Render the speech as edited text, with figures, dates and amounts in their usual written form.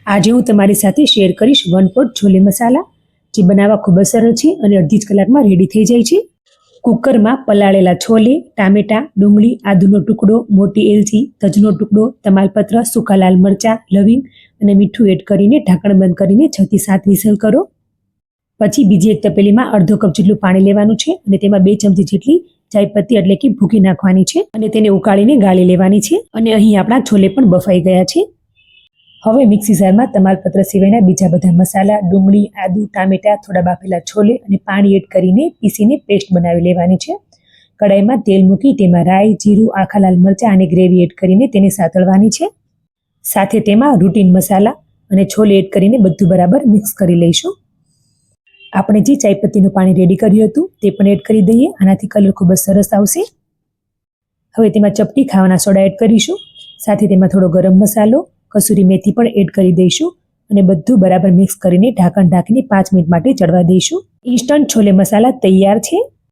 આજે હું તમારી સાથે શેર કરીશ વન પોટ છોલે મસાલા, જે બનાવવા ખૂબ જ સરળ છે અને અડધી જ કલાકમાં રેડી થઈ જાય છે। કુકરમાં પલાળેલા છોલે, ટામેટા, ડુંગળી, આદુનો ટુકડો, મોટી એલચી, તજનો ટુકડો, તમાલપત્ર, સૂકા લાલ મરચાં, લવિંગ અને મીઠું એડ કરીને ઢાંકણ બંધ કરીને 6 થી 7 વિસલ કરો। પછી બીજી એક તપેલીમાં અડધો કપ જેટલું પાણી લેવાનું છે અને તેમાં 2 ચમચી જેટલી ચાયપત્તી એટલે કે ભૂકી નાખવાની છે અને તેને ઉકાળીને ગાળી લેવાની છે। અને અહીં આપણા છોલે પણ બફાઈ ગયા છે। હવે મિક્સી જારમાં તમાલપત્ર સિવાયના બીજા બધા મસાલા, ડુંગળી, આદુ, ટામેટા, થોડા બાફેલા છોલે અને પાણી એડ કરીને પીસીને પેસ્ટ બનાવી લેવાની છે। કડાઈમાં તેલ મૂકી તેમાં રાઈ, જીરું, આખા લાલ મરચાં અને ગ્રેવી એડ કરીને તેને સાતળવાની છે। સાથે તેમાં રૂટીન મસાલા અને છોલે એડ કરીને બધું બરાબર મિક્સ કરી લઈશું। આપણે જે ચાયપત્તીનું પાણી રેડી કર્યું હતું તે પણ એડ કરી દઈએ, આનાથી કલર ખૂબ જ સરસ આવશે। હવે તેમાં ચપટી ખાવાના સોડા એડ કરીશું, સાથે તેમાં થોડો ગરમ મસાલો, કસૂરી મેથી પણ એડ કરી દઈશું અને બધું બરાબર મિક્સ કરીને ઢાંકણ ઢાંકીને 5 મિનિટ માટે ચડવા દઈશું। ઇન્સ્ટન્ટ છોલે મસાલા તૈયાર છે।